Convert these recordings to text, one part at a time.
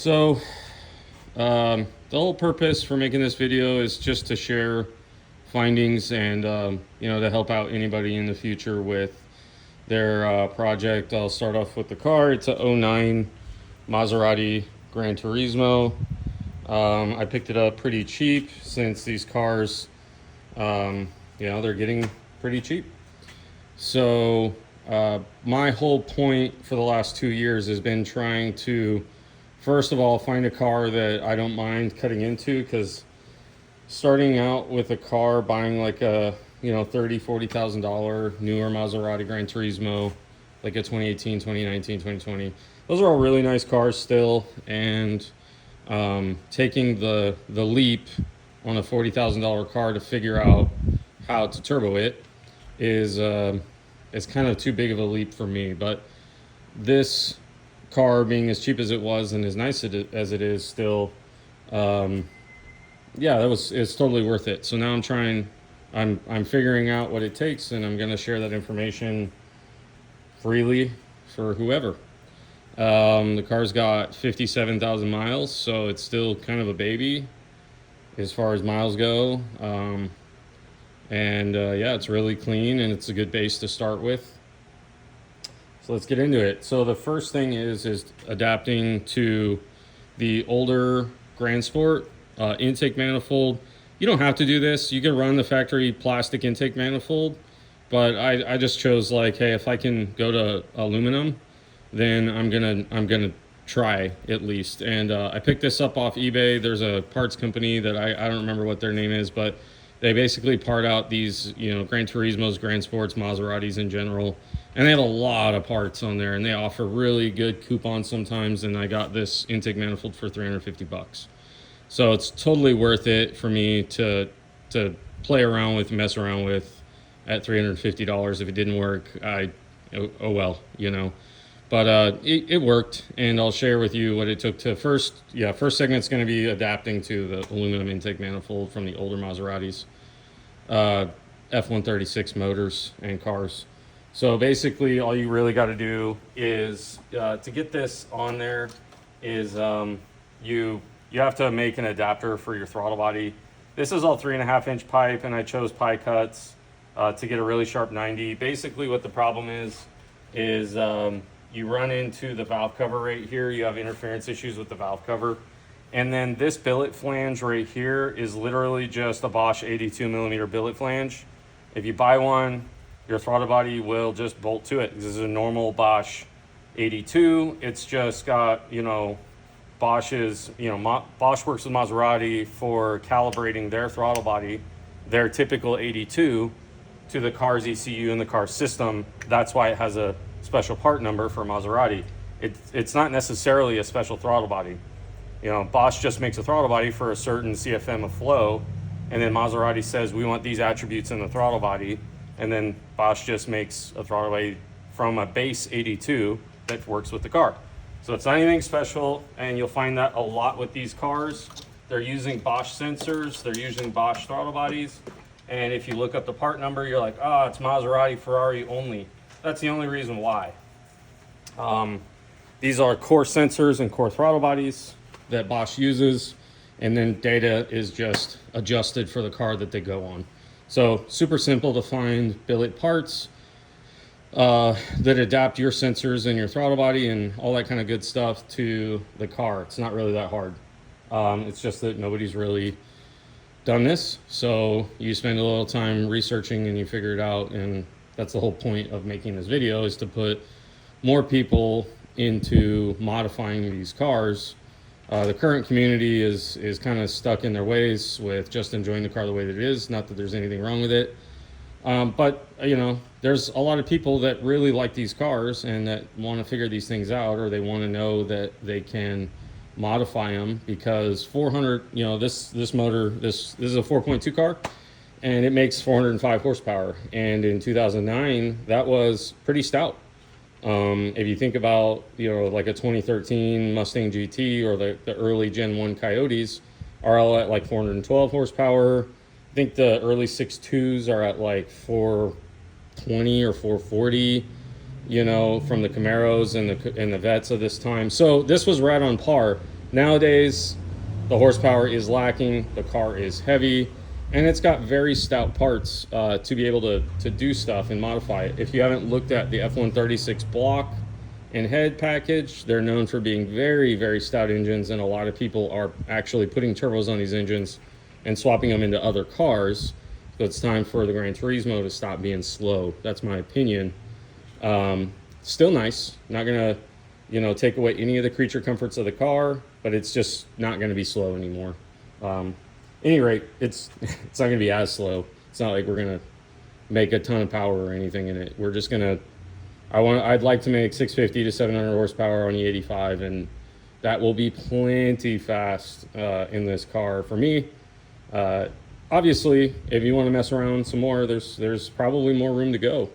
So, the whole purpose for making this video is just to share findings and, to help out anybody in the future with their project. I'll start off with the car. It's a '09 Maserati Granturismo. I picked it up pretty cheap since these cars, they're getting pretty cheap. So, my whole point for the last 2 years has been trying to, first of all, find a car that I don't mind cutting into, because starting out with a car, buying like a $30,000-$40,000 newer Maserati Gran Turismo, like a 2018, 2019, 2020, those are all really nice cars still, and taking the leap on a $40,000 car to figure out how to turbo it is it's kind of too big of a leap for me. But this car, being as cheap as it was and as nice as it is still, it's totally worth it. So now I'm figuring out what it takes, and I'm going to share that information freely for whoever. The car's got 57,000 miles, so it's still kind of a baby as far as miles go. It's really clean, and it's a good base to start with. So let's get into it. So the first thing is adapting to the older Grand Sport intake manifold. You don't have to do this. You can run the factory plastic intake manifold, but I just chose, like, hey, if I can go to aluminum, then I'm gonna try at least. And I picked this up off eBay. There's a parts company that I don't remember what their name is, but they basically part out these, Gran Turismos, Grand Sports, Maseratis in general. And they have a lot of parts on there, and they offer really good coupons sometimes. And I got this intake manifold for $350. So it's totally worth it for me to play around with, mess around with at $350. If it didn't work, oh well, But it worked, and I'll share with you what it took to first segment's going to be adapting to the aluminum intake manifold from the older Maseratis, F136 motors and cars. So basically, all you really got to do is, to get this on there, is you have to make an adapter for your throttle body. This is all 3.5-inch pipe, and I chose pie cuts to get a really sharp 90. Basically, what the problem is you run into the valve cover right here. You have interference issues with the valve cover. And then this billet flange right here is literally just a Bosch 82 millimeter billet flange. If you buy one, your throttle body will just bolt to it. This is a normal Bosch 82. It's just got, Bosch's, Bosch works with Maserati for calibrating their throttle body, their typical 82, to the car's ECU and the car's system. That's why it has a special part number for Maserati. It's not necessarily a special throttle body. Bosch just makes a throttle body for a certain CFM of flow, and then Maserati says we want these attributes in the throttle body, and then Bosch just makes a throttle body from a base 82 that works with the car. So it's not anything special, and you'll find that a lot with these cars. They're using Bosch sensors, they're using Bosch throttle bodies, and if you look up the part number, you're like, it's Maserati, Ferrari only. That's the only reason why. These are core sensors and core throttle bodies that Bosch uses, and then data is just adjusted for the car that they go on. So super simple to find billet parts that adapt your sensors and your throttle body and all that kind of good stuff to the car. It's not really that hard. It's just that nobody's really done this. So you spend a little time researching and you figure it out, and that's the whole point of making this video, is to put more people into modifying these cars. The current community is kind of stuck in their ways with just enjoying the car the way that it is. Not that there's anything wrong with it. But there's a lot of people that really like these cars and that want to figure these things out, or they want to know that they can modify them, because 400, this motor, this is a 4.2 car, and it makes 405 horsepower. And in 2009, that was pretty stout. If you think about, like a 2013 Mustang GT or the early Gen 1 Coyotes are all at like 412 horsepower. I think the early 6.2s are at like 420 or 440. you know, from the Camaros and the Vets of this time. So this was right on par. Nowadays, the horsepower is lacking, the car is heavy, and it's got very stout parts to be able to do stuff and modify it. If you haven't looked at the F136 block and head package, they're known for being very, very stout engines, and a lot of people are actually putting turbos on these engines and swapping them into other cars. So it's time for the Gran Turismo to stop being slow. That's my opinion. Still nice. Not gonna, take away any of the creature comforts of the car, but it's just not gonna be slow anymore. Any rate, it's not gonna be as slow. It's not like we're gonna make a ton of power or anything in it. We're just gonna. I'd like to make 650 to 700 horsepower on the 85, and that will be plenty fast in this car for me. Obviously, if you want to mess around some more, there's probably more room to go.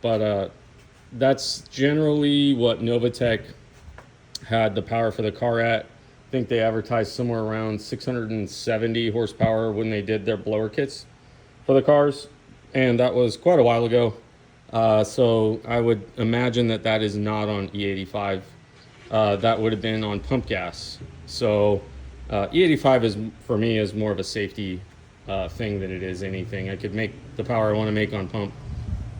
But that's generally what Novatech had the power for the car at. I think they advertised somewhere around 670 horsepower when they did their blower kits for the cars, and that was quite a while ago. So I would imagine that is not on E85. That would have been on pump gas. So E85 is, for me, is more of a safety thing than it is anything. I could make the power I want to make on pump.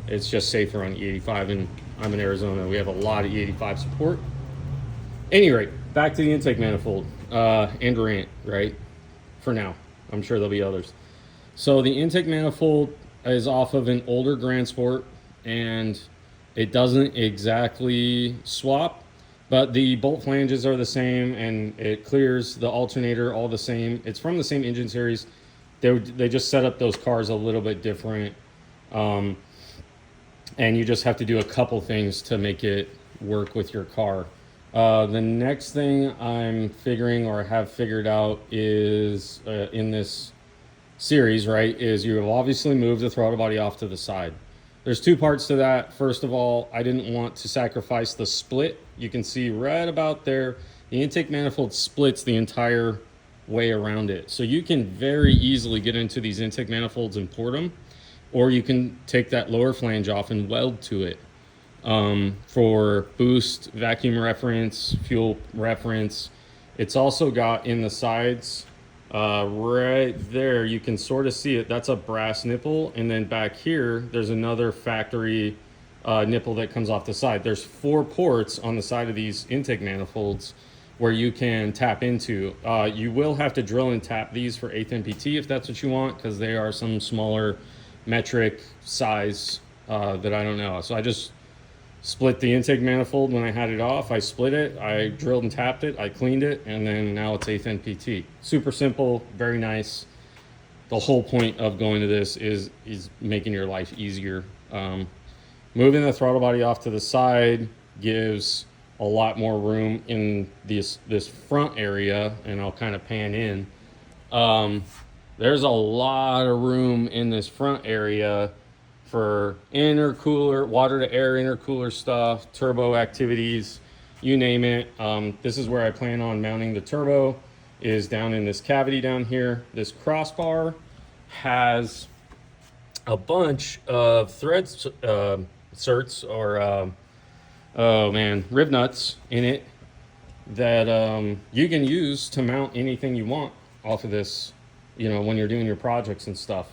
It's just safer on E85, and I'm in Arizona. We have a lot of E85 support. Any rate, back to the intake manifold and rant, right? For now. I'm sure there'll be others. So the intake manifold is off of an older Grand Sport, and it doesn't exactly swap, but the bolt flanges are the same, and it clears the alternator all the same. It's from the same engine series. They just set up those cars a little bit different, and you just have to do a couple things to make it work with your car. The next thing I'm figuring, or have figured out, is in this series, right, is you have obviously moved the throttle body off to the side. There's two parts to that. First of all, I didn't want to sacrifice the split. You can see right about there, the intake manifold splits the entire way around it. So you can very easily get into these intake manifolds and port them, or you can take that lower flange off and weld to it for boost, vacuum reference, fuel reference. It's also got in the sides, right there, you can sort of see it. That's a brass nipple, and then back here there's another factory nipple that comes off the side. There's 4 ports on the side of these intake manifolds where you can tap into. You will have to drill and tap these for 8th MPT if that's what you want, because they are some smaller metric size that I don't know. So I just split the intake manifold when I had it off. I split it, I drilled and tapped it, I cleaned it, and then now it's 8th NPT. Super simple, very nice. The whole point of going to this is making your life easier. Moving the throttle body off to the side gives a lot more room in this front area, and I'll kind of pan in. There's a lot of room in this front area for intercooler, water to air intercooler stuff, turbo activities, you name it. This is where I plan on mounting the turbo, is down in this cavity down here. This crossbar has a bunch of threads, certs, or rib nuts in it that you can use to mount anything you want off of this, when you're doing your projects and stuff.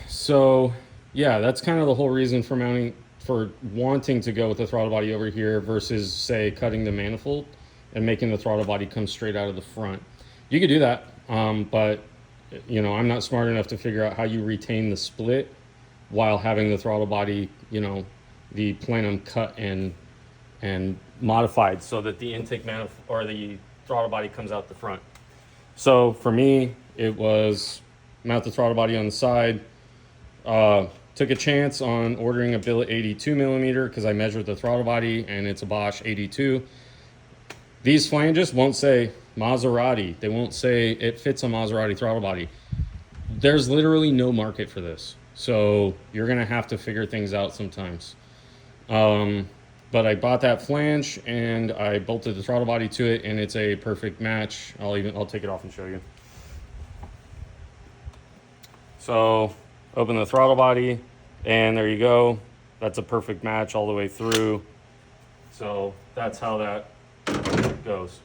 So yeah, that's kind of the whole reason for wanting to go with the throttle body over here versus, say, cutting the manifold and making the throttle body come straight out of the front. You could do that, but I'm not smart enough to figure out how you retain the split while having the throttle body, the plenum cut and modified so that the intake manifold or the throttle body comes out the front. So for me, it was mount the throttle body on the side. Took a chance on ordering a billet 82 millimeter because I measured the throttle body and it's a Bosch 82. These flanges won't say Maserati. They won't say it fits a Maserati throttle body. There's literally no market for this. So you're going to have to figure things out sometimes. But I bought that flange and I bolted the throttle body to it, and it's a perfect match. I'll take it off and show you. So open the throttle body, and there you go. That's a perfect match all the way through. So that's how that goes.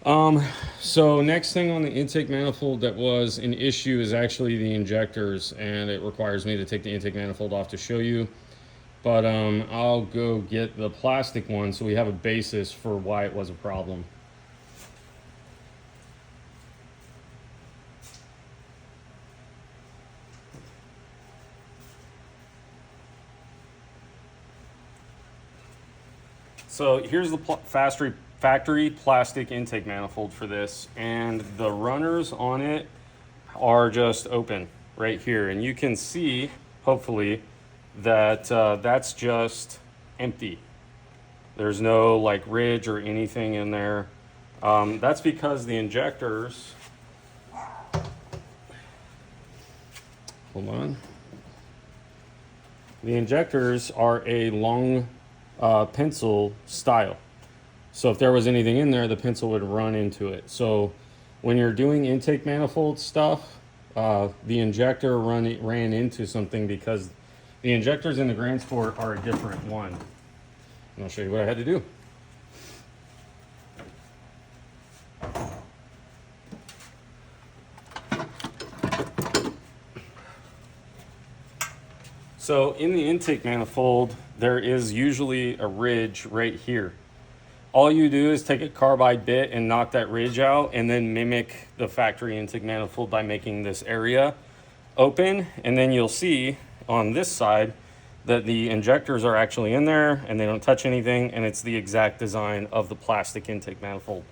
So next thing on the intake manifold that was an issue is actually the injectors, and it requires me to take the intake manifold off to show you. But I'll go get the plastic one so we have a basis for why it was a problem. So here's the factory plastic intake manifold for this, and the runners on it are just open right here, and you can see hopefully that that's just empty. There's no like ridge or anything in there. That's because the injectors, hold on, the injectors are a long pencil style. So if there was anything in there, the pencil would run into it. So when you're doing intake manifold stuff, the injector ran into something because the injectors in the Grand Sport are a different one. And I'll show you what I had to do. So in the intake manifold, there is usually a ridge right here. All you do is take a carbide bit and knock that ridge out, and then mimic the factory intake manifold by making this area open. And then you'll see on this side that the injectors are actually in there and they don't touch anything, and it's the exact design of the plastic intake manifold.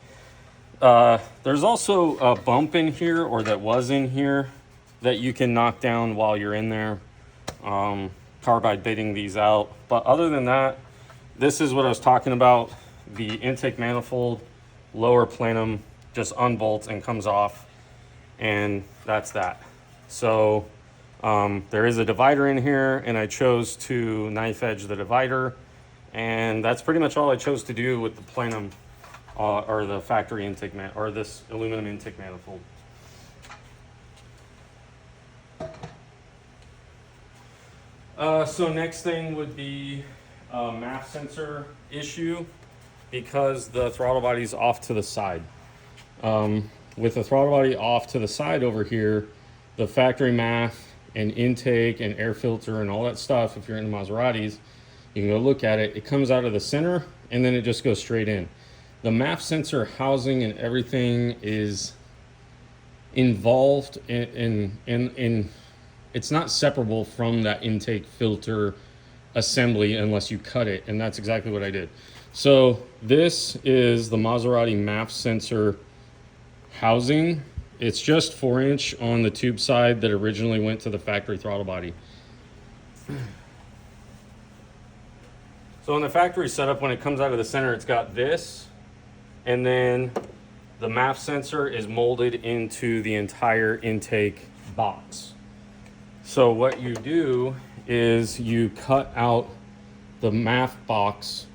There's also a bump in here, or that was in here, that you can knock down while you're in there, carbide bitting these out. But other than that, this is what I was talking about. The intake manifold lower plenum just unbolts and comes off, and that's that. So there is a divider in here, and I chose to knife edge the divider, and that's pretty much all I chose to do with the plenum or the factory intake or this aluminum intake manifold. So next thing would be a MAF sensor issue, because the throttle body's off to the side. With the throttle body off to the side over here, the factory MAF and intake and air filter and all that stuff, if you're in the Maseratis, you can go look at it. It comes out of the center and then it just goes straight in. The MAF sensor housing and everything is involved in it's not separable from that intake filter assembly unless you cut it, and that's exactly what I did. So this is the Maserati MAF sensor housing. It's just 4-inch on the tube side that originally went to the factory throttle body. So in the factory setup, when it comes out of the center, it's got this, and then the MAF sensor is molded into the entire intake box. So what you do is you cut out the MAF box.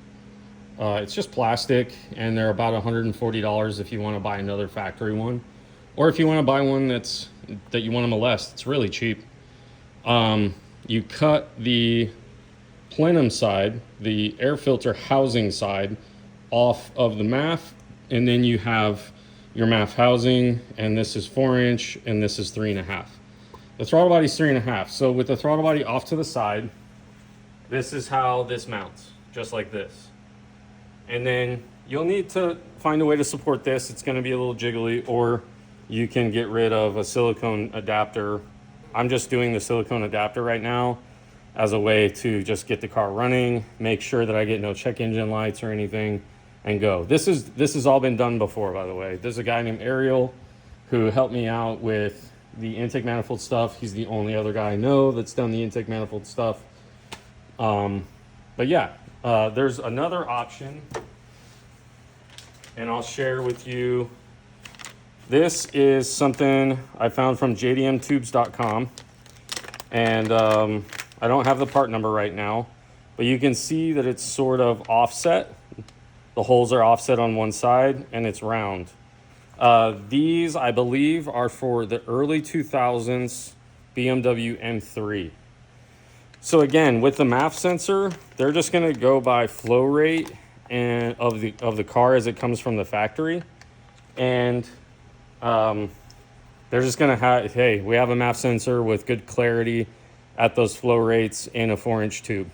It's just plastic, and they're about $140 if you want to buy another factory one, or if you want to buy one that you want to molest. It's really cheap. You cut the plenum side, the air filter housing side, off of the MAF, and then you have your MAF housing, and this is 4-inch, and this is 3.5. The throttle body is 3.5. So with the throttle body off to the side, this is how this mounts, just like this. And then you'll need to find a way to support this. It's going to be a little jiggly, or you can get rid of a silicone adapter. I'm just doing the silicone adapter right now as a way to just get the car running, make sure that I get no check engine lights or anything, and go. This has all been done before, by the way. There's a guy named Ariel who helped me out with the intake manifold stuff. He's the only other guy I know that's done the intake manifold stuff. But yeah, there's another option, and I'll share with you. This is something I found from jdmtubes.com, and I don't have the part number right now, but you can see that it's sort of offset. The holes are offset on one side, and it's round. These, I believe, are for the early 2000s BMW M3. So again, with the MAF sensor, they're just going to go by flow rate and of the car as it comes from the factory. and they're just going to have, hey, we have a MAF sensor with good clarity at those flow rates in a 4-inch tube.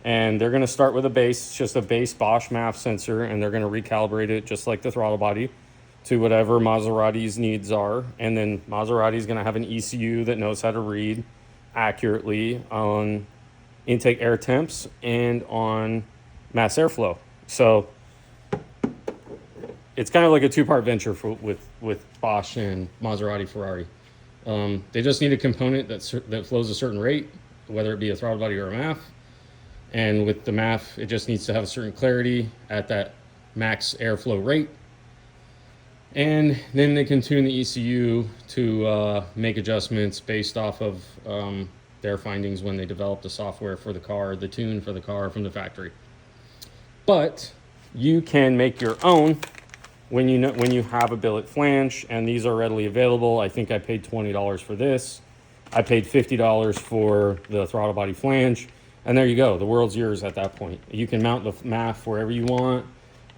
And they're going to start with a base, it's just a base Bosch MAF sensor, and they're going to recalibrate it just like the throttle body to whatever Maserati's needs are. And then Maserati's going to have an ECU that knows how to read accurately on intake air temps and on mass airflow. So it's kind of like a two-part venture with Bosch and Maserati Ferrari. They just need a component that flows a certain rate, whether it be a throttle body or a MAF. And with the MAF, it just needs to have a certain clarity at that max airflow rate. And then they can tune the ECU to make adjustments based off of their findings when they develop the software for the car, the tune for the car from the factory. But you can make your own when you have a billet flange, and these are readily available. I think I paid $20 for this. I paid $50 for the throttle body flange. And there you go. The world's yours at that point. You can mount the MAF wherever you want.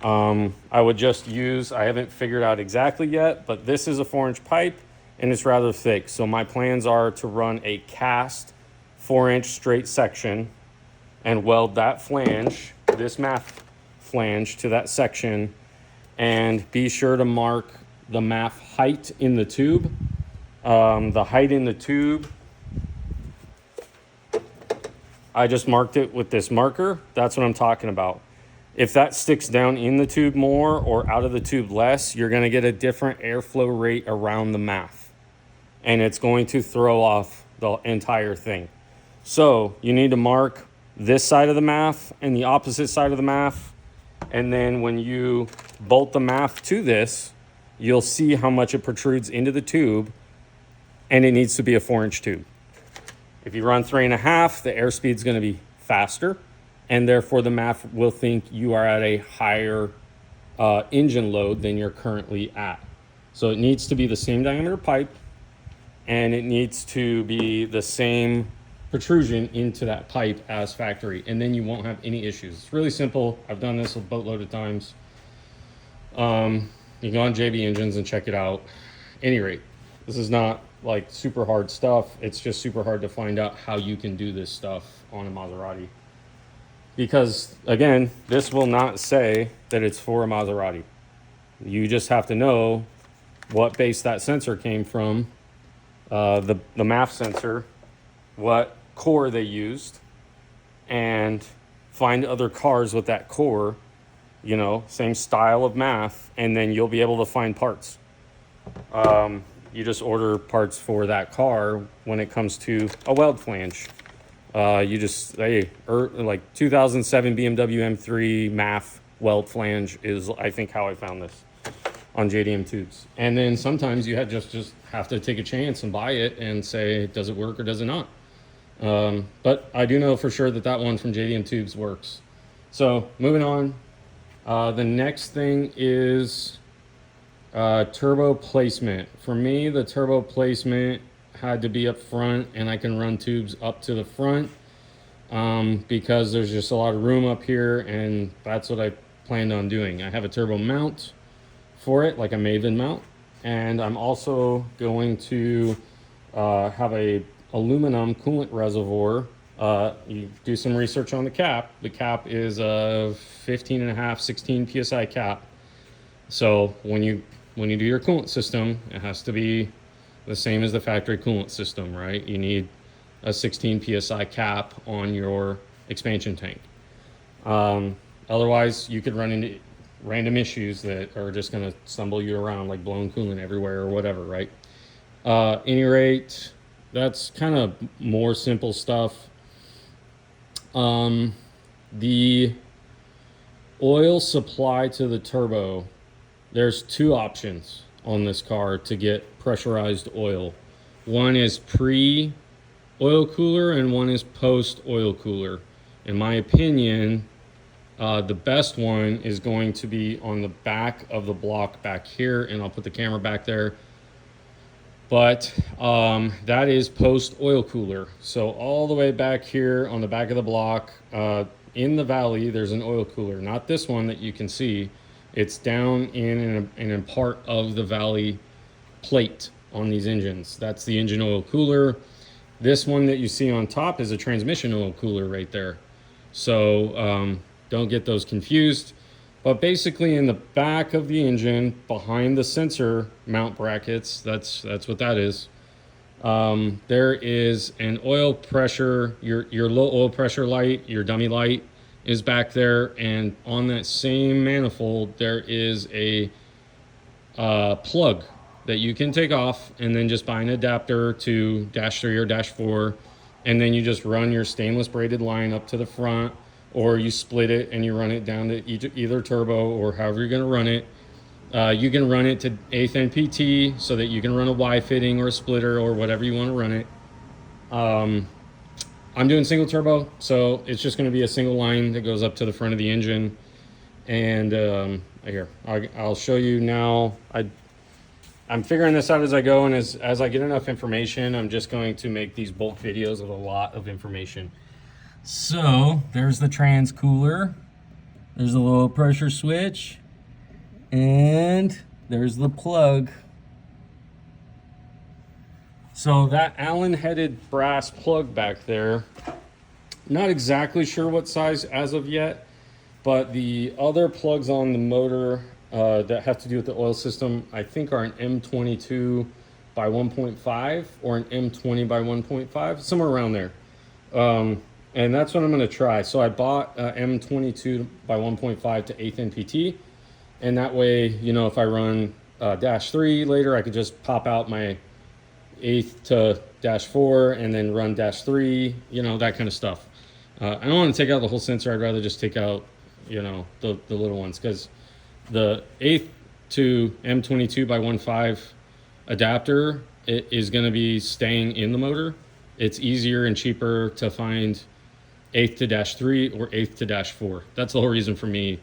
I would just use, I haven't figured out exactly yet, but this is a 4-inch pipe and it's rather thick. So my plans are to run a cast 4-inch straight section and weld that flange, this MAF flange, to that section, and be sure to mark the MAF height in the tube. The height in the tube, I just marked it with this marker. That's what I'm talking about. If that sticks down in the tube more or out of the tube less, you're going to get a different airflow rate around the MAF. And it's going to throw off the entire thing. So you need to mark this side of the MAF and the opposite side of the MAF. And then when you bolt the MAF to this, you'll see how much it protrudes into the tube. And it needs to be a 4-inch tube. If you run 3.5, the airspeed is going to be faster, and therefore the MAF will think you are at a higher engine load than you're currently at. So it needs to be the same diameter pipe, and it needs to be the same protrusion into that pipe as factory, and then you won't have any issues. It's really simple. I've done this a boatload of times. You can go on JB Engines and check it out. At any rate, this is not like super hard stuff. It's just super hard to find out how you can do this stuff on a Maserati, because again, this will not say that it's for a Maserati. You just have to know what base that sensor came from, the MAF sensor, what core they used, and find other cars with that core, you know, same style of MAF, and then you'll be able to find parts. You just order parts for that car when it comes to a weld flange. You just, like 2007 BMW M3 MAF weld flange is, I think, how I found this on jdmtubes. And then sometimes you just have to take a chance and buy it and say, does it work or does it not? But I do know for sure that that one from jdmtubes works. So moving on, the next thing is turbo placement. For me, the turbo placement had to be up front, and I can run tubes up to the front because there's just a lot of room up here, and that's what I planned on doing. I have a turbo mount for it, like a Maven mount, and I'm also going to have a aluminum coolant reservoir. You do some research on the cap. The cap is a 15.5, 16 psi cap. So when you do your coolant system, it has to be the same as the factory coolant system, right? You need a 16 psi cap on your expansion tank. Otherwise, you could run into random issues that are just going to stumble you around, like blown coolant everywhere or whatever, right? Any rate, that's kind of more simple stuff. The oil supply to the turbo, there's two options on this car to get pressurized oil. One is pre-oil cooler and one is post-oil cooler. In my opinion, the best one is going to be on the back of the block back here, and I'll put the camera back there. But that is post-oil cooler. So all the way back here on the back of the block, in the valley, there's an oil cooler. Not this one that you can see, It's down in a part of the valley plate on these engines. That's the engine oil cooler. This one that you see on top is a transmission oil cooler right there. So don't get those confused. But basically in the back of the engine, behind the sensor mount brackets, that's what that is. There is an oil pressure, your low oil pressure light, your dummy light is back there. And on that same manifold, there is a plug that you can take off and then just buy an adapter to -3 or -4. And then you just run your stainless braided line up to the front, or you split it and you run it down to either turbo or however you're going to run it. You can run it to 1/8 NPT so that you can run a Y fitting or a splitter or whatever you want to run it. I'm doing single turbo, so it's just going to be a single line that goes up to the front of the engine. And here, I'll show you now. I'm figuring this out as I go, and as I get enough information, I'm just going to make these bulk videos with a lot of information. So there's the trans cooler, there's the low pressure switch, and there's the plug. So that Allen-headed brass plug back there, not exactly sure what size as of yet, but the other plugs on the motor that have to do with the oil system, I think are an M22 by 1.5 or an M20 by 1.5, somewhere around there. And that's what I'm going to try. So I bought M22 by 1.5 to 1/8 NPT. And that way, you know, if I run -3 later, I could just pop out my 1/8 to -4 and then run -3, you know, that kind of stuff. I don't want to take out the whole sensor. I'd rather just take out, you know, the little ones, because the 1/8 to M22 by 1.5 adapter is going to be staying in the motor. It's easier and cheaper to find 1/8 to -3 or 1/8 to -4. That's the whole reason for me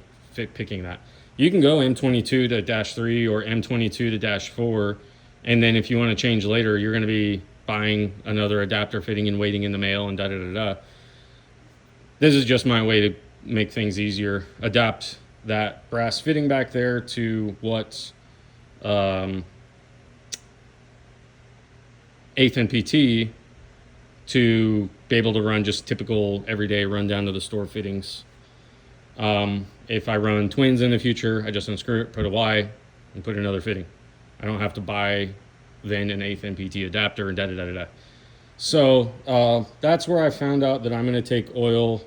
picking that. You can go M22 to -3 or M22 to -4, and then if you want to change later, you're going to be buying another adapter fitting and waiting in the mail and da-da-da-da. This is just my way to make things easier. Adapt that brass fitting back there to what 1/8 NPT to be able to run just typical everyday run down to the store fittings. If I run twins in the future, I just unscrew it, put a Y, and put another fitting. I don't have to buy then an 1/8 NPT adapter and da-da-da-da-da. So that's where I found out that I'm going to take oil,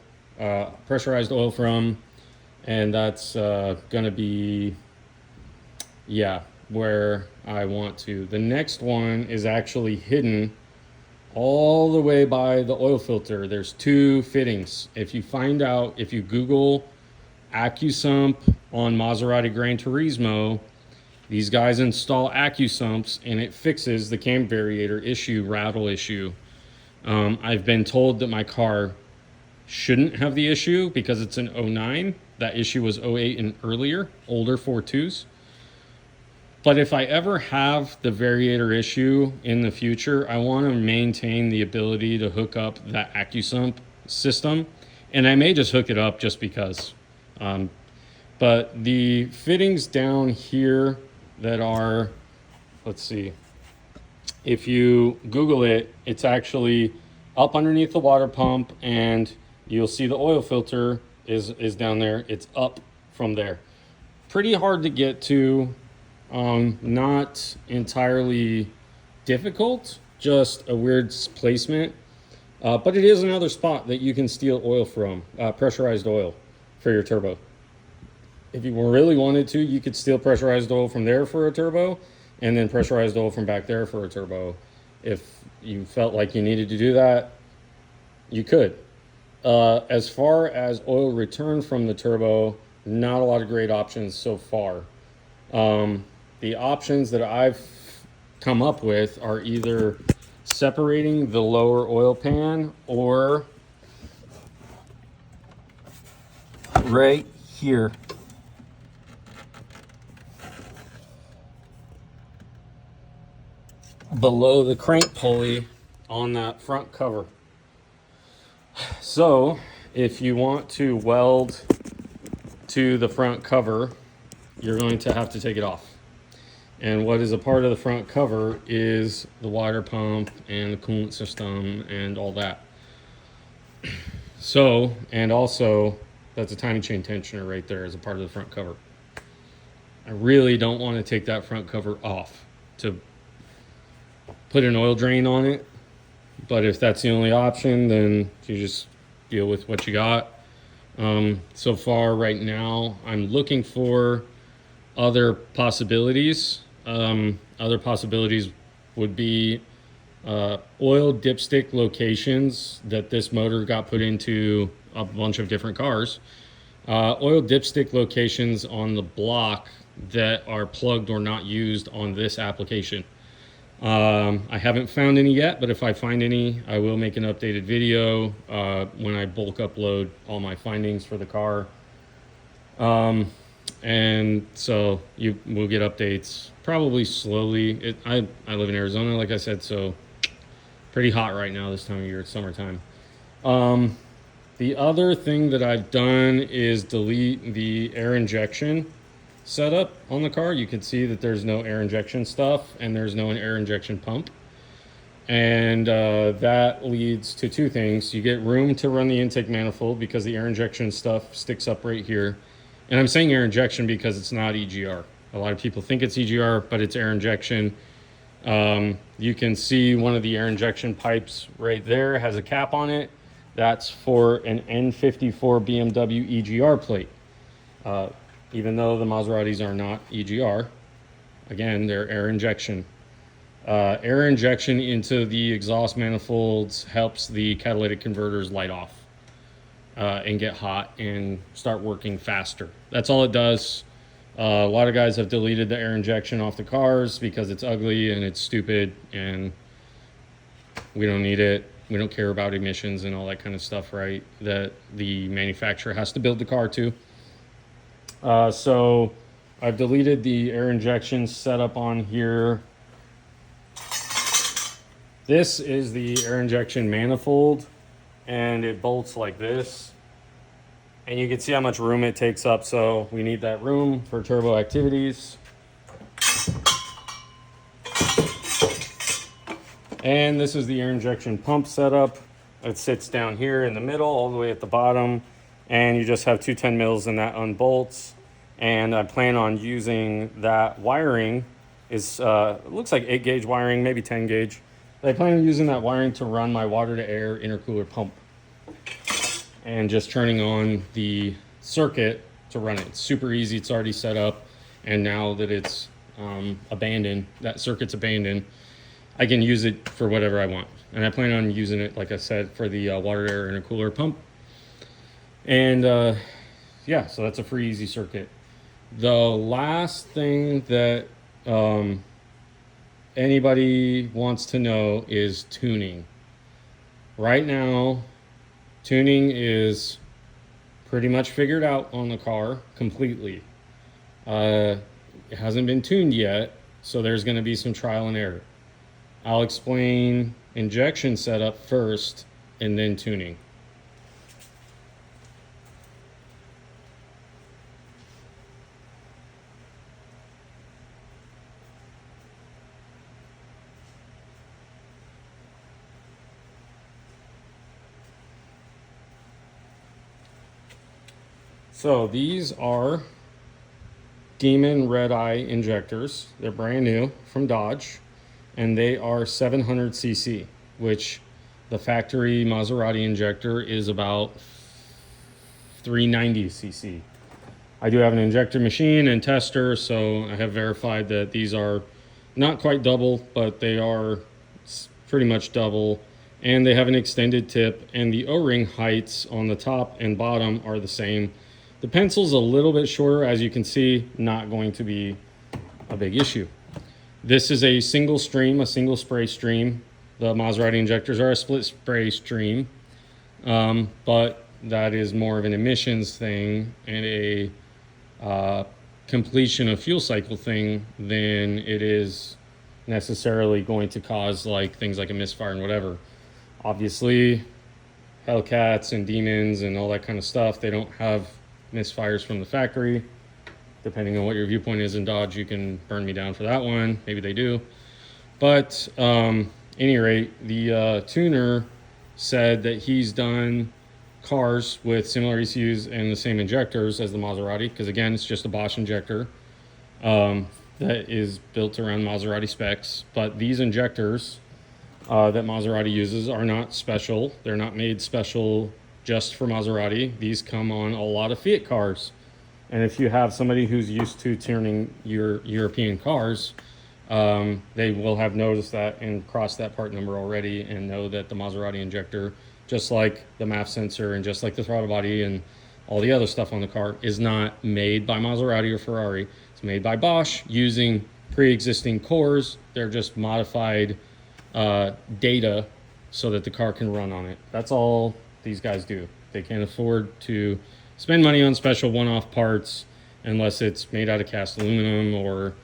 pressurized oil from, and that's going to be, yeah, where I want to. The next one is actually hidden all the way by the oil filter. There's 2 fittings. If you find out, if you Google AccuSump on Maserati Granturismo, these guys install AccuSumps and it fixes the cam variator issue, rattle issue. I've been told that my car shouldn't have the issue because it's an 09. That issue was 08 and earlier, older 4.2s. But if I ever have the variator issue in the future, I want to maintain the ability to hook up that AccuSump system. And I may just hook it up just because. But the fittings down here that are, let's see, if you Google it, it's actually up underneath the water pump, and you'll see the oil filter is down there. It's up from there. Pretty hard to get to. Not entirely difficult, just a weird placement. But it is another spot that you can steal oil from, pressurized oil for your turbo. If you really wanted to, you could steal pressurized oil from there for a turbo, and then pressurized oil from back there for a turbo. If you felt like you needed to do that, you could. As far as oil return from the turbo, not a lot of great options so far. The options that I've come up with are either separating the lower oil pan or right here. Below the crank pulley on that front cover. So if you want to weld to the front cover, you're going to have to take it off. And what is a part of the front cover is the water pump and the coolant system and all that. So, and also, that's a timing chain tensioner right there as a part of the front cover. I really don't want to take that front cover off to put an oil drain on it. But if that's the only option, then you just deal with what you got. So far right now, I'm looking for other possibilities. Other possibilities would be oil dipstick locations that this motor got put into a bunch of different cars. Oil dipstick locations on the block that are plugged or not used on this application. I haven't found any yet, but if I find any, I will make an updated video when I bulk upload all my findings for the car. And so we'll get updates probably slowly. I live in Arizona, like I said, so pretty hot right now this time of year. It's summertime. The other thing that I've done is delete the air injection setup on the car. You can see that there's no air injection stuff and there's no air injection pump. And that leads to two things. You get room to run the intake manifold because the air injection stuff sticks up right here. And I'm saying air injection because it's not EGR. A lot of people think it's EGR, but it's air injection. You can see one of the air injection pipes right there has a cap on it. That's for an N54 BMW EGR plate. Even though the Maseratis are not EGR, again, they're air injection. Air injection into the exhaust manifolds helps the catalytic converters light off and get hot and start working faster. That's all it does. A lot of guys have deleted the air injection off the cars because it's ugly and it's stupid and we don't need it. We don't care about emissions and all that kind of stuff, right? That the manufacturer has to build the car to. So I've deleted the air injection setup on here. This is the air injection manifold and it bolts like this. And you can see how much room it takes up. So we need that room for turbo activities. And this is the air injection pump setup. It sits down here in the middle, all the way at the bottom. And you just have two 10 mils and that unbolts. And I plan on using that wiring. It looks like 8 gauge wiring, maybe 10 gauge. I plan on using that wiring to run my water to air intercooler pump. And just turning on the circuit to run it. It's super easy, it's already set up. And now that it's abandoned, that circuit's abandoned, I can use it for whatever I want. And I plan on using it, like I said, for the water to air intercooler pump. And yeah, so that's a free easy circuit. The last thing that anybody wants to know is tuning. Right now, tuning is pretty much figured out on the car completely. It hasn't been tuned yet, so there's going to be some trial and error. I'll explain injection setup first and then tuning. So these are Demon Red Eye injectors. They're brand new from Dodge, and they are 700 cc, which the factory Maserati injector is about 390 cc. I do have an injector machine and tester, so I have verified that these are not quite double, but they are pretty much double, and they have an extended tip, and the O-ring heights on the top and bottom are the same. The pencil's a little bit shorter, as you can see, not going to be a big issue. This is a single stream, a single spray stream. The Maserati injectors are a split spray stream, but that is more of an emissions thing and a completion of fuel cycle thing than it is necessarily going to cause like things like a misfire and whatever. Obviously, Hellcats and Demons and all that kind of stuff, they don't have misfires from the factory. depending on what your viewpoint is in Dodge, you can burn me down for that one. Maybe they do. But any rate, the tuner said that he's done cars with similar ECUs and the same injectors as the Maserati, because again, it's just a Bosch injector that is built around Maserati specs. But these injectors that Maserati uses are not special. They're not made special just for Maserati. These come on a lot of Fiat cars. And if you have somebody who's used to tuning your European cars, they will have noticed that and crossed that part number already and know that the Maserati injector, just like the MAF sensor and just like the throttle body and all the other stuff on the car, is not made by Maserati or Ferrari. It's made by Bosch using pre-existing cores. They're just modified data so that the car can run on it. That's all these guys do. They can't afford to spend money on special one-off parts unless it's made out of cast aluminum or,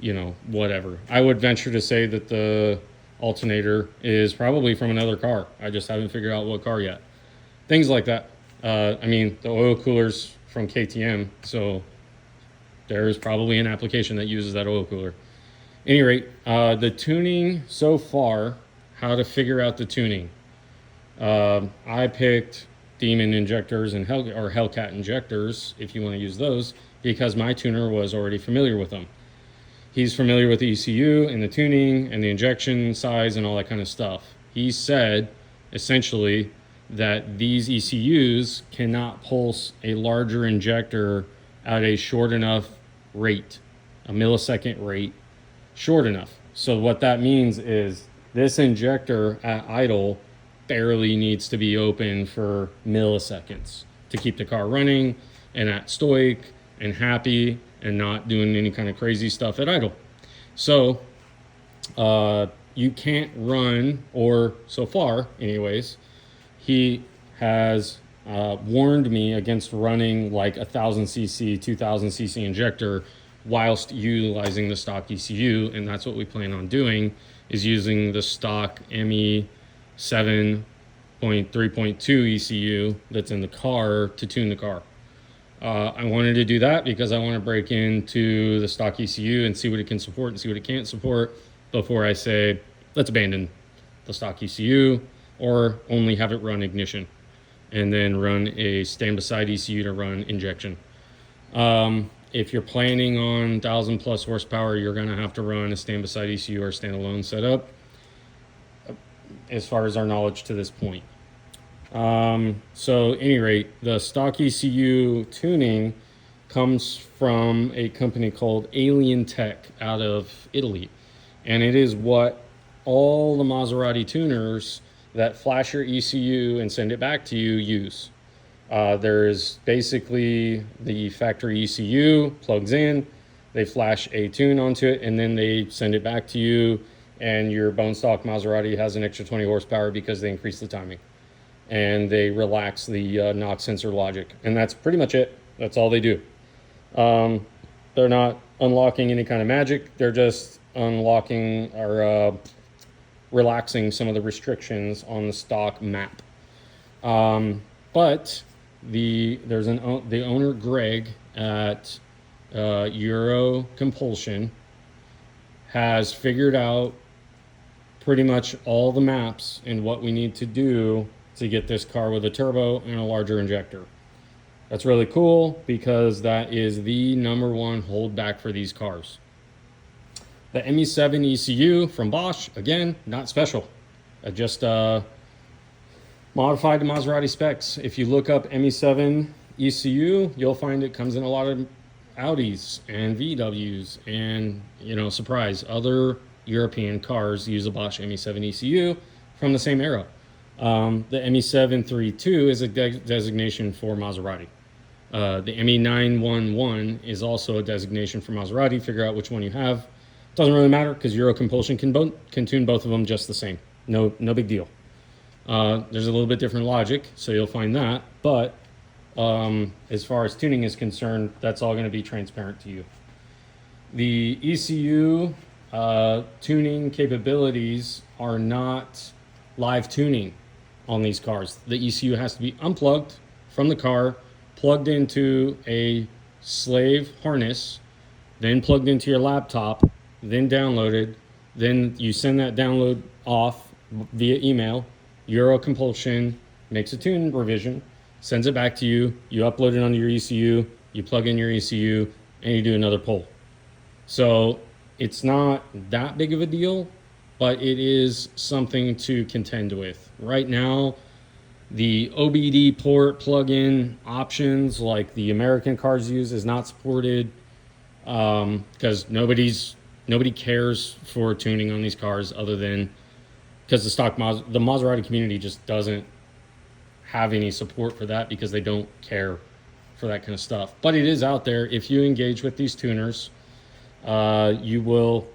you know, whatever. I would venture to say that the alternator is probably from another car. I just haven't figured out what car yet. Things like that. I mean, the oil cooler's from KTM, so there's probably an application that uses that oil cooler. At any rate, the tuning so far, how to figure out the tuning. I picked Demon injectors and Hellcat injectors, if you want to use those, because my tuner was already familiar with them. He's familiar with the ECU and the tuning and the injection size and all that kind of stuff. He said, essentially, that these ECUs cannot pulse a larger injector at a short enough rate, a millisecond rate, short enough. So what that means is this injector at idle barely needs to be open for milliseconds to keep the car running and at stoic and happy and not doing any kind of crazy stuff at idle. So you can't run, or so far anyways, he has warned me against running like 1000cc, 2000cc injector whilst utilizing the stock ECU, and that's what we plan on doing, is using the stock ME 7.3.2 ECU that's in the car to tune the car. I wanted to do that because I want to break into the stock ECU and see what it can support and see what it can't support before I say, let's abandon the stock ECU or only have it run ignition and then run a stand beside ECU to run injection. If you're planning on 1,000 plus horsepower, you're going to have to run a stand beside ECU or standalone setup, as far as our knowledge to this point. So at any rate, the stock ECU tuning comes from a company called Alien Tech out of Italy. And it is what all the Maserati tuners that flash your ECU and send it back to you use. There's basically the factory ECU plugs in, they flash a tune onto it, and then they send it back to you, and your bone stock Maserati has an extra 20 horsepower because they increase the timing. And they relax the knock sensor logic. And that's pretty much it. That's all they do. They're not unlocking any kind of magic. They're just unlocking or relaxing some of the restrictions on the stock map. But the owner, Greg, at Euro Compulsion, has figured out pretty much all the maps and what we need to do to get this car with a turbo and a larger injector. That's really cool because that is the number one holdback for these cars. The ME7 ECU from Bosch, again, not special. Just modified to Maserati specs. If you look up ME7 ECU, you'll find it comes in a lot of Audis and VWs and, you know, surprise, other European cars use a Bosch ME7 ECU from the same era. The ME732 is a designation for Maserati. The ME911 is also a designation for Maserati. Figure out which one you have. Doesn't really matter because Euro Compulsion can tune both of them just the same. No big deal. There's a little bit different logic, so you'll find that. But as far as tuning is concerned, that's all going to be transparent to you. The ECU tuning capabilities are not live tuning on these cars. The ECU has to be unplugged from the car, plugged into a slave harness, then plugged into your laptop, then downloaded, then you send that download off via email. Euro Compulsion makes a tune revision, sends it back to you, you upload it onto your ECU, you plug in your ECU, and you do another pull. So it's not that big of a deal, but it is something to contend with. Right now, the OBD port plug-in options like the American cars use is not supported because nobody cares for tuning on these cars other than because the Maserati community just doesn't have any support for that because they don't care for that kind of stuff. But it is out there. If you engage with these tuners, you will,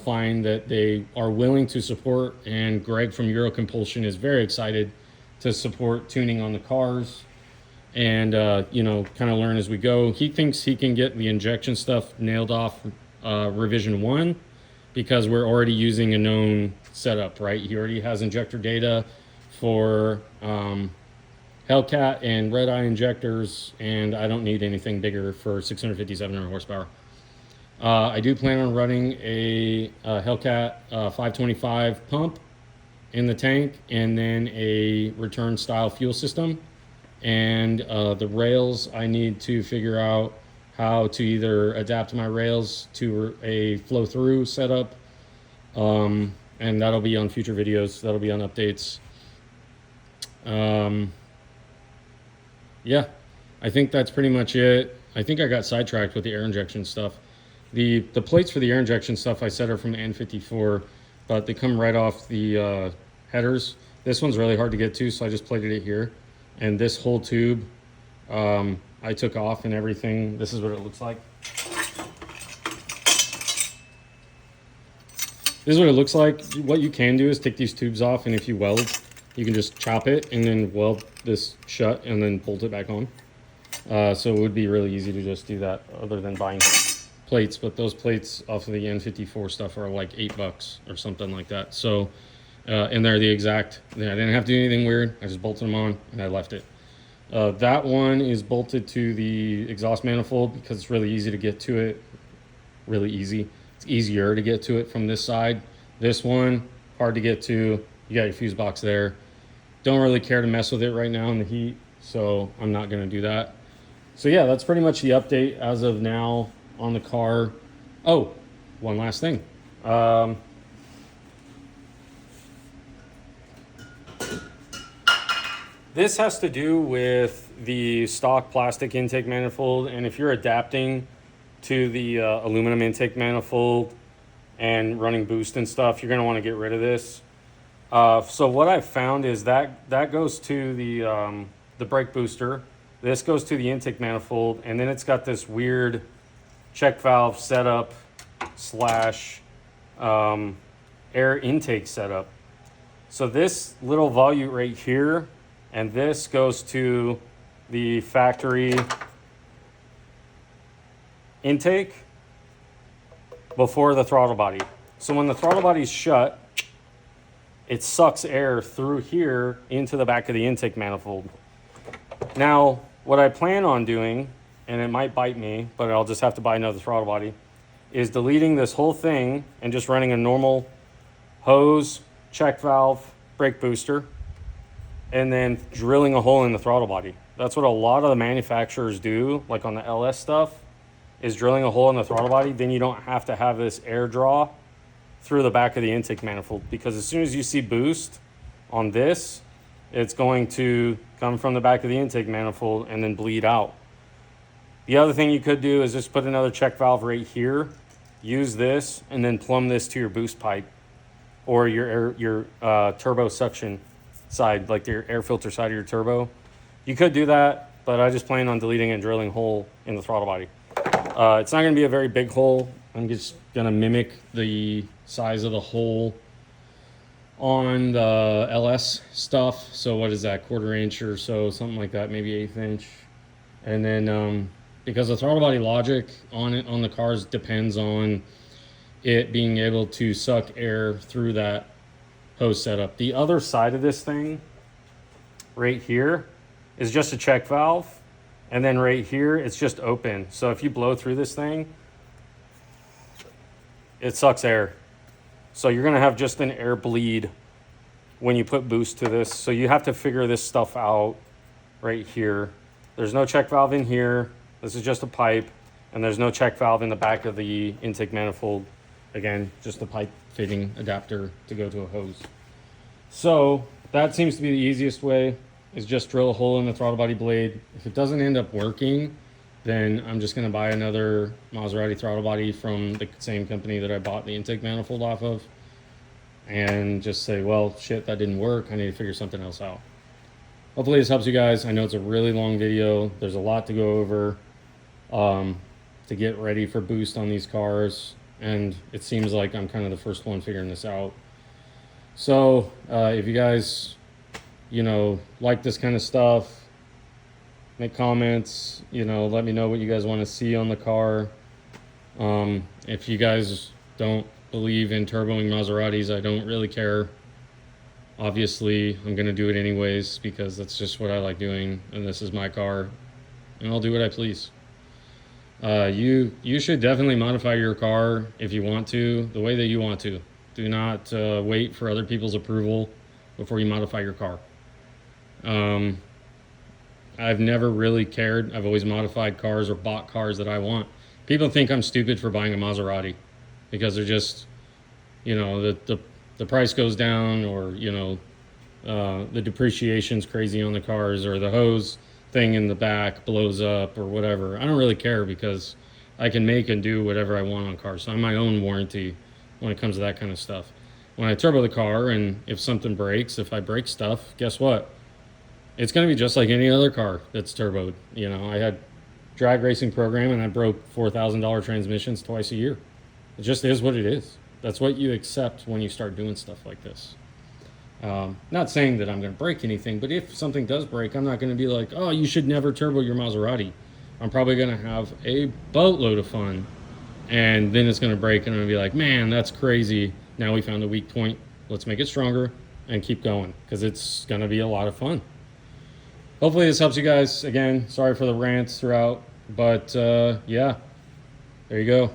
find that they are willing to support. And Greg from Euro Compulsion is very excited to support tuning on the cars and, kind of learn as we go. He thinks he can get the injection stuff nailed off revision 1 because we're already using a known setup, right? He already has injector data for Hellcat and Red Eye injectors, and I don't need anything bigger for 650, 700 horsepower. I do plan on running a Hellcat 525 pump in the tank and then a return style fuel system. And the rails, I need to figure out how to either adapt my rails to a flow through setup. And that'll be on future videos. That'll be on updates. Yeah, I think that's pretty much it. I think I got sidetracked with the air injection stuff. The plates for the air injection stuff I said are from the N54, but they come right off the headers. This one's really hard to get to, so I just plated it here. And this whole tube, I took off and everything. This is what it looks like. This is what it looks like. What you can do is take these tubes off, and if you weld, you can just chop it and then weld this shut and then bolt it back on. So it would be really easy to just do that other than buying plates, but those plates off of the N54 stuff are like $8 or something like that. So, and they're the exact, I didn't have to do anything weird. I just bolted them on and I left it. That one is bolted to the exhaust manifold because it's really easy to get to it. Really easy. It's easier to get to it from this side. This one, hard to get to. You got your fuse box there. Don't really care to mess with it right now in the heat, so I'm not going to do that. So yeah, that's pretty much the update as of now on the car. Oh, one last thing. This has to do with the stock plastic intake manifold, and if you're adapting to the aluminum intake manifold and running boost and stuff, you're going to want to get rid of this. So what I've found is that goes to the brake booster. This goes to the intake manifold, and then it's got this weird check valve setup slash air intake setup. So this little volute right here, and this goes to the factory intake before the throttle body. So when the throttle body is shut, it sucks air through here into the back of the intake manifold. Now, what I plan on doing, and it might bite me, but I'll just have to buy another throttle body, is deleting this whole thing and just running a normal hose, check valve, brake booster, and then drilling a hole in the throttle body. That's what a lot of the manufacturers do, like on the LS stuff, is drilling a hole in the throttle body. Then you don't have to have this air draw through the back of the intake manifold, because as soon as you see boost on this, it's going to come from the back of the intake manifold and then bleed out. The other thing you could do is just put another check valve right here, use this, and then plumb this to your boost pipe or your turbo suction side, like your air filter side of your turbo. You could do that, but I just plan on deleting and drilling a hole in the throttle body. It's not going to be a very big hole. I'm just going to mimic the size of the hole on the LS stuff. So what is that, 1/4 inch or so, something like that, maybe 1/8 inch. And then because the throttle body logic on it on the cars depends on it being able to suck air through that hose setup. The other side of this thing right here is just a check valve, And then right here, it's just open. So if you blow through this thing, it sucks air. So you're gonna have just an air bleed when you put boost to this. So you have to figure this stuff out right here. There's no check valve in here. This is just a pipe, and there's no check valve in the back of the intake manifold. Again, just a pipe fitting adapter to go to a hose. So that seems to be the easiest way, is just drill a hole in the throttle body blade. If it doesn't end up working, then I'm just gonna buy another Maserati throttle body from the same company that I bought the intake manifold off of, and just say, well, shit, that didn't work. I need to figure something else out. Hopefully this helps you guys. I know it's a really long video. There's a lot to go over to get ready for boost on these cars. And it seems like I'm kind of the first one figuring this out. So if you guys, you know, like this kind of stuff, make comments, you know, let me know what you guys want to see on the car. If you guys don't believe in turboing Maseratis, I don't really care. Obviously, I'm going to do it anyways because that's just what I like doing, and this is my car, and I'll do what I please. You should definitely modify your car if you want to, the way that you want to. Do not wait for other people's approval before you modify your car. I've never really cared. I've always modified cars or bought cars that I want. People think I'm stupid for buying a Maserati because they're just, you know, the price goes down, or, you know, the depreciation's crazy on the cars, or the hose thing in the back blows up or whatever. I don't really care because I can make and do whatever I want on cars. So I'm my own warranty when it comes to that kind of stuff. When I turbo the car, and if something breaks, if I break stuff, guess what? It's going to be just like any other car that's turboed. You know, I had drag racing program and I broke $4,000 transmissions twice a year. It just is what it is. That's what you accept when you start doing stuff like this. Not saying that I'm going to break anything, but if something does break, I'm not going to be like, oh, you should never turbo your Maserati. I'm probably going to have a boatload of fun, and then it's going to break, and I'm going to be like, man, that's crazy. Now we found a weak point. Let's make it stronger and keep going, because it's going to be a lot of fun. Hopefully this helps you guys. Again, sorry for the rants throughout, but yeah, there you go.